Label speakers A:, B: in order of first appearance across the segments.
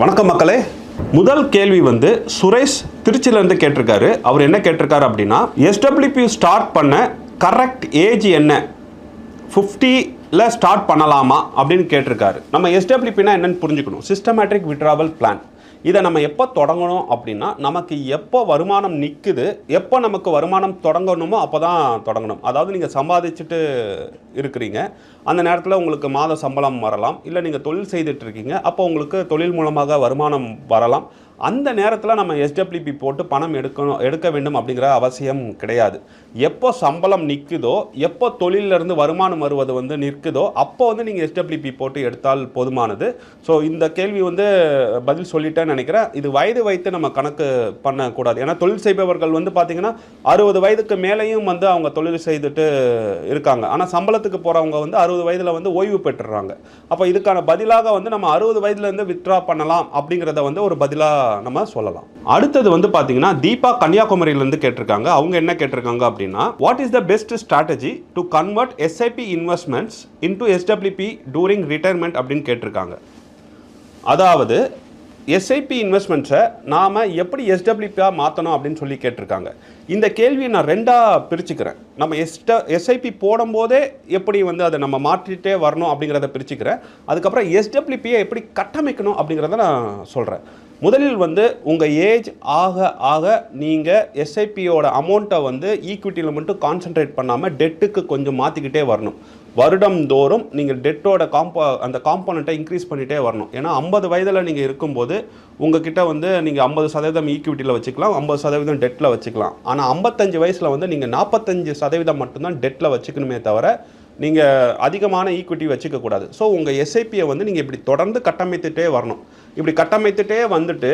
A: வணக்கம் மக்களே. முதல் கேள்வி வந்து சுரேஷ் திருச்சியிலேருந்து கேட்டிருக்காரு. அவர் என்ன கேட்டிருக்காரு அப்படின்னா, எஸ்டபிள்யூபி ஸ்டார்ட் பண்ண கரெக்ட் ஏஜ் என்ன, 50ல் ஸ்டார்ட் பண்ணலாமா அப்படின்னு கேட்டிருக்காரு. நம்ம எஸ்டபிள்யூபினா என்னன்னு புரிஞ்சுக்கணும். Systematic withdrawal plan. இதை நம்ம எப்போ தொடங்கணும் அப்படின்னா, நமக்கு எப்போ வருமானம் நிற்குது, எப்போ நமக்கு வருமானம் தொடங்கணுமோ அப்போ தான் தொடங்கணும். அதாவது நீங்கள் சம்பாதிச்சுட்டு இருக்கிறீங்க, அந்த நேரத்தில் உங்களுக்கு மாத சம்பளம் வரலாம். இல்லை நீங்கள் தொழில் செய்துட்ருக்கீங்க, அப்போ உங்களுக்கு தொழில் மூலமாக வருமானம் வரலாம். அந்த நேரத்தில் நம்ம எஸ்டபிள்யூபி போட்டு பணம் எடுக்க வேண்டும் அப்படிங்கிற அவசியம் கிடையாது. எப்போ சம்பளம் நிற்குதோ, எப்போ தொழிலிருந்து வருமானம் வருவது வந்து நிற்குதோ, அப்போ வந்து நீங்கள் எஸ்டபிள்யூபி போட்டு எடுத்தால் போதுமானது. ஸோ இந்த கேள்வி வந்து பதில் சொல்லிட்டேன்னு நினைக்கிறேன். இது வயது வைத்து நம்ம கணக்கு பண்ணக்கூடாது. ஏன்னா தொழில் செய்பவர்கள் வந்து பார்த்திங்கன்னா 60 வயதுக்கு மேலேயும் வந்து அவங்க தொழில் செய்துட்டு இருக்காங்க. ஆனால் சம்பளத்துக்கு போகிறவங்க வந்து 60 வயதில் வந்து ஓய்வு பெற்றுறாங்க. அப்போ இதுக்கான பதிலாக வந்து நம்ம 60 வயதுலேருந்து வித்ட்ரா பண்ணலாம் அப்படிங்கிறத வந்து ஒரு பதிலாக நம்ம சொல்லலாம். அடுத்தது வந்து பாத்தீங்கன்னா தீபா கன்னியாகுமரியிலிருந்து கேட்டிருக்காங்க. அவங்க என்ன கேட்டிருக்காங்க அப்படின்னா, what is the best strategy to convert SIP investments into SWP during retirement அப்படின்னு கேட்டிருக்காங்க. அதாவது எஸ்ஐபி இன்வெஸ்ட்மெண்ட்ஸை நாம் எப்படி எஸ்டபிள்யூபியாக மாற்றணும் அப்படின்னு சொல்லி கேட்டிருக்காங்க. இந்த கேள்வியை நான் ரெண்டாக பிரிச்சுக்கிறேன். நம்ம எஸ்ஐபி போடும்போதே எப்படி வந்து அதை நம்ம மாற்றிட்டே வரணும் அப்படிங்கிறத பிரிச்சுக்கிறேன். அதுக்கப்புறம் எஸ்டபிள்யூபியை எப்படி கட்டமைக்கணும் அப்படிங்கிறத நான் சொல்கிறேன். முதலில் வந்து உங்கள் ஏஜ் ஆக ஆக நீங்கள் எஸ்ஐபியோட அமௌண்ட்டை வந்து ஈக்விட்டியில் மட்டும் கான்சன்ட்ரேட் பண்ணாமல் டெட்டுக்கு கொஞ்சம் மாற்றிக்கிட்டே வரணும். வருடம் தோறும் நீங்கள் டெட்டோட அந்த காம்போனண்ட்டை இன்க்ரீஸ் பண்ணிகிட்டே வரணும். ஏன்னா 50 வயதில் நீங்கள் இருக்கும்போது உங்ககிட்ட வந்து நீங்கள் 50% ஈக்விட்டியில் வச்சுக்கலாம், 50% டெட்டில் வச்சுக்கலாம். ஆனால் 55 வயசில் வந்து நீங்கள் 45% மட்டும்தான் டெட்டில் வச்சுக்கணுமே தவிர நீங்கள் அதிகமான ஈக்விட்டி வச்சுக்கக்கூடாது. ஸோ உங்கள் எஸ்ஐபியை வந்து நீங்கள் இப்படி தொடர்ந்து கட்டமைத்துட்டே வரணும். இப்படி கட்டமைத்துட்டே வந்துட்டு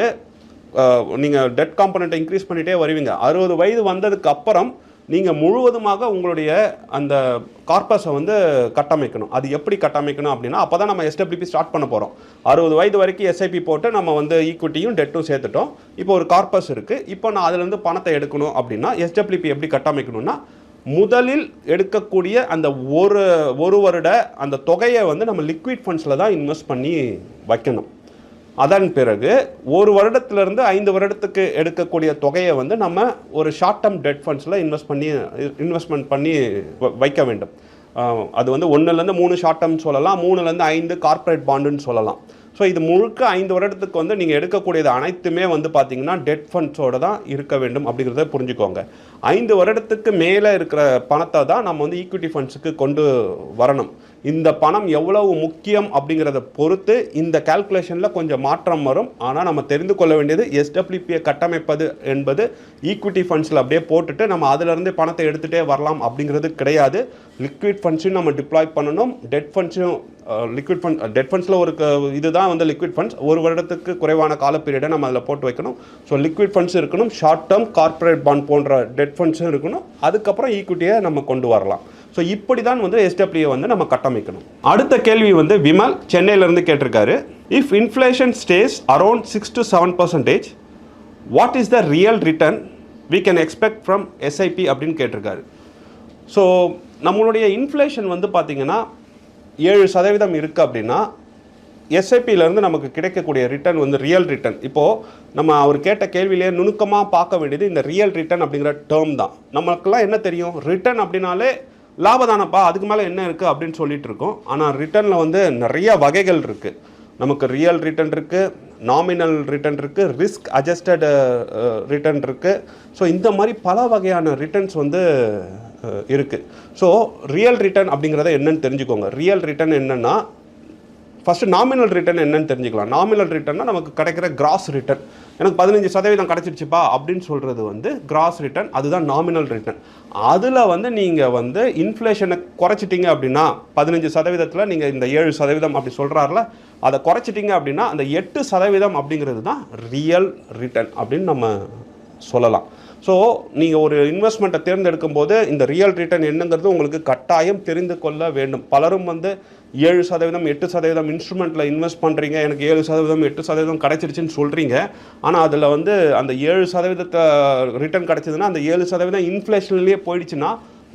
A: நீங்கள் டெட் காம்பனண்ட்டை இன்க்ரீஸ் பண்ணிகிட்டே வருவீங்க. 60 வயது வந்ததுக்கு அப்புறம் நீங்கள் முழுவதுமாக உங்களுடைய அந்த கார்பஸை வந்து கட்டமைக்கணும். அது எப்படி கட்டமைக்கணும் அப்படின்னா, அப்போ தான் நம்ம எஸ்டபிள்யூபி ஸ்டார்ட் பண்ண போகிறோம். 60 வயது வரைக்கும் எஸ்ஐபி போட்டு நம்ம வந்து ஈக்விட்டியும் டெட்டும் சேர்த்துட்டோம். இப்போ ஒரு கார்பஸ் இருக்குது. இப்போ நான் அதுலேருந்து பணத்தை எடுக்கணும் அப்படின்னா எஸ்டபிள்யூபி எப்படி கட்டமைக்கணும்னா, முதலில் எடுக்கக்கூடிய அந்த ஒரு வருட அந்த தொகையை வந்து நம்ம லிக்விட் ஃபண்ட்ஸில் தான் இன்வெஸ்ட் பண்ணி வைக்கணும். அதன் பிறகு ஒரு வருடத்திலிருந்து 5 வருடத்துக்கு எடுக்கக்கூடிய தொகையை வந்து நம்ம ஒரு ஷார்ட் டேர்ம் டெட் ஃபண்ட்ஸில் இன்வெஸ்ட்மெண்ட் பண்ணி வைக்க வேண்டும். அது வந்து 1லேருந்து 3 ஷார்ட் டேர்ம் சொல்லலாம், 3லேருந்து 5 கார்ப்பரேட் பாண்டுன்னு சொல்லலாம். ஸோ இது முழுக்க 5 வருடத்துக்கு வந்து நீங்கள் எடுக்கக்கூடியது அனைத்துமே வந்து பார்த்தீங்கன்னா டெட் ஃபண்ட்ஸோடு தான் இருக்க வேண்டும் அப்படிங்கிறத புரிஞ்சுக்கோங்க. 5 வருடத்துக்கு மேலே இருக்கிற பணத்தை தான் நம்ம வந்து ஈக்விட்டி ஃபண்ட்ஸுக்கு கொண்டு வரணும். இந்த பணம் எவ்வளவு முக்கியம் அப்படிங்கிறத பொறுத்து இந்த கால்குலேஷனில் கொஞ்சம் மாற்றம் வரும். ஆனால் நம்ம தெரிந்து கொள்ள வேண்டியது, எஸ்டபிள்யூபியை கட்டமைப்பது என்பது ஈக்விட்டி ஃபண்ட்ஸில் அப்படியே போட்டுட்டு நம்ம அதிலிருந்தே பணத்தை எடுத்துகிட்டே வரலாம் அப்படிங்கிறது கிடையாது. லிக்விட் ஃபண்ட்ஸையும் நம்ம டிப்ளாய் பண்ணணும். டெட் ஃபண்ட்ஸையும் டெட் ஃபண்ட்ஸில் ஒரு இதுதான் வந்து லிக்விட் ஃபண்ட்ஸ். ஒரு வருடத்துக்கு குறைவான கால பீரியடை நம்ம அதில் போட்டு வைக்கணும். ஸோ லிக்விட் ஃபண்ட்ஸ் இருக்கணும், ஷார்ட் டேர்ம் கார்ப்பரேட் பாண்ட் போன்ற டெட் ஃபண்ட்ஸும் இருக்கணும். அதுக்கப்புறம் ஈக்விட்டியை நம்ம கொண்டு வரலாம். ஸோ இப்படி தான் வந்து எஸ்டபிள்யூ வந்து நம்ம கட்டமைக்கணும். அடுத்த கேள்வி வந்து விமல் சென்னையிலேருந்து கேட்டிருக்காரு. If inflation stays around 6 to 7%, what is the real return we can expect from SIP அப்படின்னு கேட்டிருக்காரு. ஸோ நம்மளுடைய இன்ஃப்ளேஷன் வந்து பார்த்திங்கன்னா 7% இருக்குது அப்படின்னா எஸ்ஐபியிலேருந்து நமக்கு கிடைக்கக்கூடிய ரிட்டர்ன் வந்து ரியல் ரிட்டர்ன். இப்போது நம்ம அவர் கேட்ட கேள்வியிலே நுணுக்கமாக பார்க்க வேண்டியது இந்த ரியல் ரிட்டர்ன் அப்படிங்கிற டேர்ம் தான். நமக்குலாம் என்ன தெரியும், ரிட்டர்ன் அப்படின்னாலே லாபதானப்பா, அதுக்கு மேலே என்ன இருக்குது அப்படின்னு சொல்லிட்டு இருக்கோம். ஆனால் ரிட்டர்னில் வந்து நிறைய வகைகள் இருக்குது. நமக்கு ரியல் ரிட்டர்ன் இருக்குது, நாமினல் ரிட்டர்ன் இருக்குது, ரிஸ்க் அட்ஜஸ்டட் ரிட்டர்ன் இருக்குது. ஸோ இந்த மாதிரி பல வகையான ரிட்டர்ன்ஸ் வந்து இருக்குது. ஸோ ரியல் ரிட்டர்ன் அப்படிங்கிறத என்னன்னு தெரிஞ்சுக்கோங்க. ரியல் ரிட்டர்ன் என்னென்னா, ஃபஸ்ட்டு நாமினல் ரிட்டர்ன் என்னன்னு தெரிஞ்சுக்கலாம். நாமினல் ரிட்டர்னா நமக்கு கிடைக்கிற கிராஸ் ரிட்டர்ன். எனக்கு 15% கிடச்சிருச்சுப்பா அப்படின்னு சொல்கிறது வந்து கிராஸ் ரிட்டர்ன். அதுதான் நாமினல் ரிட்டர்ன். அதில் வந்து நீங்கள் வந்து இன்ஃப்ளேஷனை குறைச்சிட்டிங்க அப்படின்னா 15% நீங்கள் இந்த 7% அப்படி சொல்கிறாருல, அதை குறைச்சிட்டிங்க அப்படின்னா அந்த 8% அப்படிங்கிறது தான் ரியல் ரிட்டர்ன் அப்படின்னு நம்ம சொல்லலாம். ஸோ நீங்கள் ஒரு இன்வெஸ்ட்மெண்ட்டை தேர்ந்தெடுக்கும் போது இந்த ரியல் ரிட்டர்ன் என்னங்கிறது உங்களுக்கு கட்டாயம் தெரிந்து கொள்ள வேண்டும். பலரும் வந்து 7%, 8% இன்ஸ்ட்ருமெண்ட்டில் இன்வெஸ்ட் பண்ணுறீங்க, எனக்கு 7%, 8% கிடச்சிருச்சுன்னு சொல்கிறீங்க. ஆனால் அதில் வந்து அந்த 7% ரிட்டர்ன் கிடச்சிதுன்னா அந்த 7% இன்ஃப்ளேஷன்லேயே போயிடுச்சுன்னா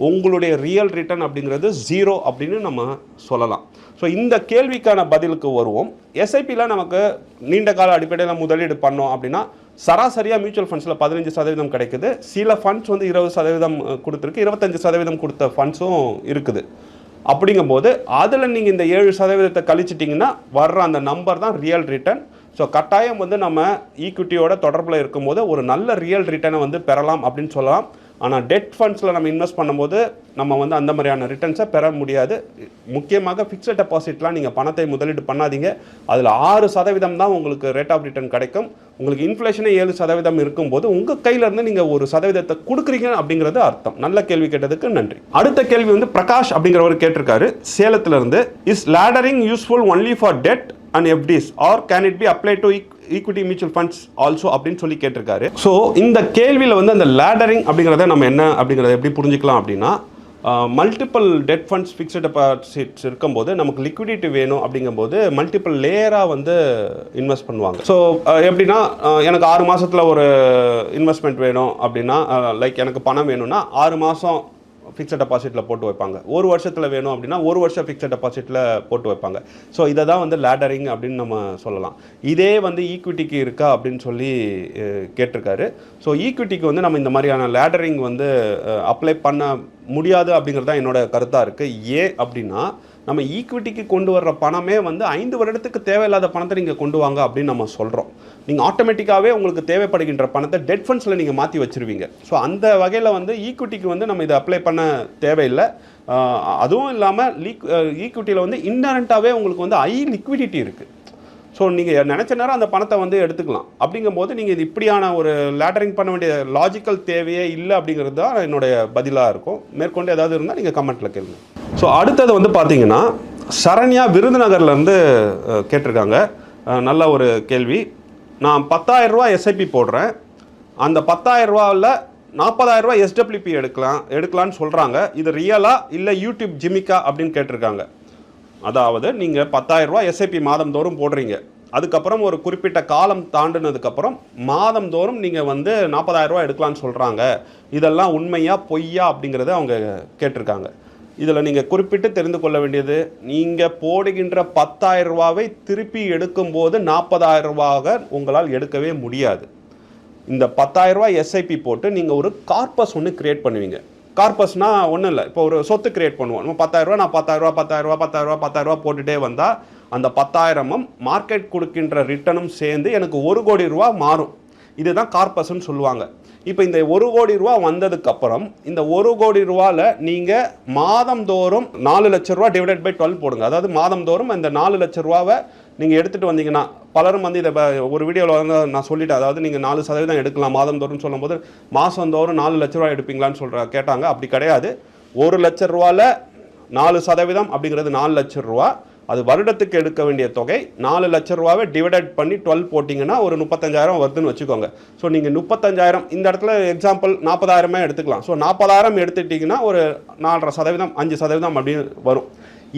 A: உங்களுடைய ரியல் ரிட்டர்ன் அப்படிங்கிறது 0 அப்படின்னு நம்ம சொல்லலாம். ஸோ இந்த கேள்விக்கான பதிலுக்கு வருவோம். எஸ்ஐபியில் நமக்கு நீண்ட கால அடிப்படையில் முதலீடு பண்ணோம் அப்படின்னா சராசரியாக மியூச்சுவல் ஃபண்ட்ஸில் 15% கிடைக்குது. சில ஃபண்ட்ஸ் வந்து 20% கொடுத்துருக்கு, 25% கொடுத்த ஃபண்ட்ஸும் இருக்குது. அப்படிங்கும்போது அதில் நீங்கள் இந்த 7% கழிச்சிட்டிங்கன்னா வர்ற அந்த நம்பர் தான் ரியல் ரிட்டர்ன். ஸோ கட்டாயம் வந்து நம்ம ஈக்விட்டியோட தொடர்பில் இருக்கும்போது ஒரு நல்ல ரியல் ரிட்டர்னை வந்து பெறலாம் அப்படின்னு சொல்லலாம். ஆனால் டெட் ஃபண்ட்ஸில் நம்ம இன்வெஸ்ட் பண்ணும்போது நம்ம வந்து அந்த மாதிரியான ரிட்டர்ன்ஸை பெற முடியாது. முக்கியமாக ஃபிக்ஸட் டெபாசிட்லாம் நீங்கள் பணத்தை முதலீடு பண்ணாதீங்க. அதில் 6% தான் உங்களுக்கு ரேட் ஆஃப் ரிட்டர்ன் கிடைக்கும். உங்களுக்கு இன்ஃப்ளேஷனே 7% இருக்கும்போது உங்கள் கையிலேருந்து நீங்கள் 1% கொடுக்குறீங்க அப்படிங்கிறது அர்த்தம். நல்ல கேள்வி கேட்டதுக்கு நன்றி. அடுத்த கேள்வி வந்து பிரகாஷ் அப்படிங்கிறவர் கேட்டிருக்காரு சேலத்திலிருந்து. Is laddering useful only for debt and FDs or can it be apply to equity mutual funds also அப்படின்னு சொல்லி கேட்டிருக்காரு. ஸோ இந்த கேள்வியில் வந்து அந்த லேடரிங் அப்படிங்கிறத நம்ம என்ன அப்படிங்கிறத எப்படி புரிஞ்சுக்கலாம் அப்படின்னா, multiple debt funds fixed deposits இருக்கும்போது நமக்கு லிக்விடிட்டி வேணும் அப்படிங்கும்போது மல்டிபிள் லேயராக வந்து இன்வெஸ்ட் பண்ணுவாங்க. ஸோ எப்படின்னா எனக்கு 6 மாதத்தில் ஒரு இன்வெஸ்ட்மெண்ட் வேணும் அப்படின்னா, லைக் எனக்கு பணம் வேணும்னா 6 மாதம் ஃபிக்ஸட் டெபாசிட்டில் போட்டு வைப்பாங்க. 1 வருஷத்தில் வேணும் அப்படின்னா 1 வருஷம் ஃபிக்ஸட் டெபாசிட்டில் போட்டு வைப்பாங்க. ஸோ இதை தான் வந்து லேடரிங் அப்படின்னு நம்ம சொல்லலாம். இதே வந்து ஈக்விட்டிக்கு இருக்கா அப்படின்னு சொல்லி கேட்டிருக்காரு. ஸோ ஈக்விட்டிக்கு வந்து நம்ம இந்த மாதிரியான லேடரிங் வந்து அப்ளை பண்ண முடியாது அப்படிங்கிறது தான் என்னோட கருத்தாக இருக்குது. ஏன் அப்படின்னா நம்ம ஈக்விட்டிக்கு கொண்டு வர்ற பணமே வந்து 5 வருடத்துக்கு தேவையில்லாத பணத்தை நீங்கள் கொண்டு வாங்க அப்படின்னு நம்ம சொல்கிறோம். நீங்கள் ஆட்டோமேட்டிக்காகவே உங்களுக்கு தேவைப்படுகின்ற பணத்தை டெட் ஃபண்ட்ஸில் நீங்கள் மாற்றி வச்சுருவீங்க. ஸோ அந்த வகையில் வந்து ஈக்விட்டிக்கு வந்து நம்ம இதை அப்ளை பண்ண தேவையில்லை. அதுவும் இல்லாமல் ஈக்விட்டியில் வந்து இன்டரண்ட்டாகவே உங்களுக்கு வந்து ஹை லிக்விடிட்டி இருக்குது. ஸோ நீங்கள் நினச்ச நேரம் அந்த பணத்தை வந்து எடுத்துக்கலாம். அப்படிங்கும்போது நீங்கள் இது இப்படியான ஒரு லேடரிங் பண்ண வேண்டிய லாஜிக்கல் தேவையே இல்லை அப்படிங்கிறது தான் என்னுடைய பதிலாக இருக்கும். மேற்கொண்டு ஏதாவது இருந்தால் நீங்கள் கமெண்ட்டில் கேளுங்க. ஸோ அடுத்தது வந்து பார்த்தீங்கன்னா சரண்யா விருதுநகர்லேருந்து கேட்டிருக்காங்க. நல்ல ஒரு கேள்வி. நான் 10,000 ரூபா எஸ்ஐபி போடுறேன். அந்த 10,000 ரூபாவில் 40,000 ரூபா SWP எடுக்கலான்னு சொல்கிறாங்க. இது ரியலா இல்லை யூடியூப் ஜிமிக்கா அப்படின்னு கேட்டிருக்காங்க. அதாவது நீங்கள் 10,000 ரூபா எஸ்ஐபி மாதந்தோறும் போடுறீங்க. அதுக்கப்புறம் ஒரு குறிப்பிட்ட காலம் தாண்டினதுக்கப்புறம் மாதந்தோறும் நீங்கள் வந்து 40,000 ரூபா எடுக்கலான்னு சொல்கிறாங்க. இதெல்லாம் உண்மையா பொய்யா அப்படிங்கிறத அவங்க கேட்டிருக்காங்க. இதில் நீங்கள் குறிப்பிட்டு தெரிந்து கொள்ள வேண்டியது, நீங்கள் போடுகின்ற 10,000 ரூபாவை திருப்பி எடுக்கும்போது 40,000 ரூபாக உங்களால் எடுக்கவே முடியாது. இந்த 10,000 ரூபா எஸ்ஐபி போட்டு நீங்கள் ஒரு கார்பஸ் ஒன்று கிரியேட் பண்ணுவீங்க. கார்பஸ்னால் ஒன்றும் இல்லை, இப்போ ஒரு சொத்து கிரியேட் பண்ணுவோம். நம்ம 10,000 ரூபா, நான் 10,000 ரூபா 10,000 ரூபா 10,000 ரூபா 10,000 ரூபா போட்டுகிட்டே வந்தால் அந்த 10,000ம் மார்க்கெட் கொடுக்கின்ற ரிட்டர்னும் சேர்ந்து எனக்கு 1 கோடி ரூபா மாறும். இதுதான் கார்பஸ்ன்னு சொல்லுவாங்க. இப்போ இந்த 1 கோடி ரூபா வந்ததுக்கப்புறம் இந்த 1 கோடி ரூபாவில் நீங்கள் மாதந்தோறும் 4 லட்ச ரூபா டிவைடட் பை 12 போடுங்க. அதாவது மாதந்தோறும் இந்த 4 லட்ச ரூபாவை நீங்கள் எடுத்துகிட்டு வந்தீங்கன்னா, பலரும் வந்து இதை ஒரு வீடியோவில் வந்து நான் சொல்லிட்டேன். அதாவது நீங்கள் 4% எடுக்கலாம் மாதந்தோறும் சொல்லும்போது, மாதந்தோறும் 4 லட்ச ரூபா எடுப்பீங்களான்னு கேட்டாங்க. அப்படி கிடையாது. 1 லட்ச ரூபாவில் 4% அப்படிங்கிறது 4 லட்ச ரூபா. அது வருடத்துக்கு எடுக்க வேண்டிய தொகை. 4 லட்ச ரூபாவை டிவைடட் பண்ணி 12 போட்டிங்கன்னா ஒரு 35,000 வருதுன்னு வச்சுக்கோங்க. ஸோ நீங்கள் 35,000, இந்த இடத்துல எக்ஸாம்பிள் 40,000 எடுத்துக்கலாம். ஸோ 40,000 எடுத்துட்டிங்கன்னா ஒரு 4.5%, 5% அப்படின்னு வரும்.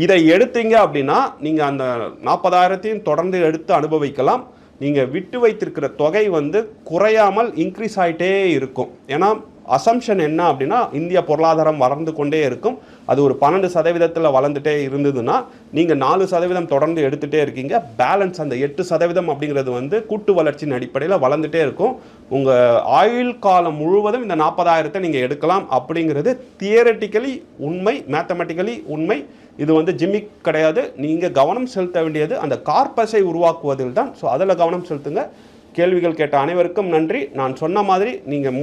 A: இதை எடுத்தீங்க அப்படின்னா நீங்கள் அந்த 40,000த்தையும் தொடர்ந்து எடுத்து அனுபவிக்கலாம். நீங்கள் விட்டு வைத்திருக்கிற தொகை வந்து குறையாமல் இன்க்ரீஸ் ஆகிட்டே இருக்கும். ஏன்னா அசம்ஷன் என்ன அப்படின்னா, இந்திய பொருளாதாரம் வளர்ந்து கொண்டே இருக்கும். அது ஒரு 12% வளர்ந்துட்டே இருந்ததுன்னா நீங்கள் 4% தொடர்ந்து எடுத்துகிட்டே இருக்கீங்க. பேலன்ஸ் அந்த 8% அப்படிங்கிறது வந்து கூட்டு வளர்ச்சியின் அடிப்படையில் வளர்ந்துட்டே இருக்கும். உங்கள் ஆயுள் காலம் முழுவதும் இந்த 40,000த்தை நீங்கள் எடுக்கலாம் அப்படிங்கிறது தியரட்டிக்கலி உண்மை, மேத்தமெட்டிக்கலி உண்மை. இது வந்து ஜிம்மிக் கிடையாது. நீங்கள் கவனம் செலுத்த வேண்டியது அந்த கார்பஸை உருவாக்குவதில் தான். ஸோ அதில் கவனம் செலுத்துங்க. கேள்விகள் கேட்ட அனைவருக்கும் நன்றி. நான் சொன்ன மாதிரி நீங்கள்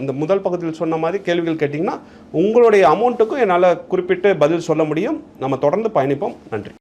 A: இந்த முதல் பகுதியில் சொன்ன மாதிரி கேள்விகள் கேட்டிங்கன்னா உங்களுடைய அமௌண்ட்டுக்கும் என்னால் குறிப்பிட்டு பதில் சொல்ல முடியும். நம்ம தொடர்ந்து பயணிப்போம். நன்றி.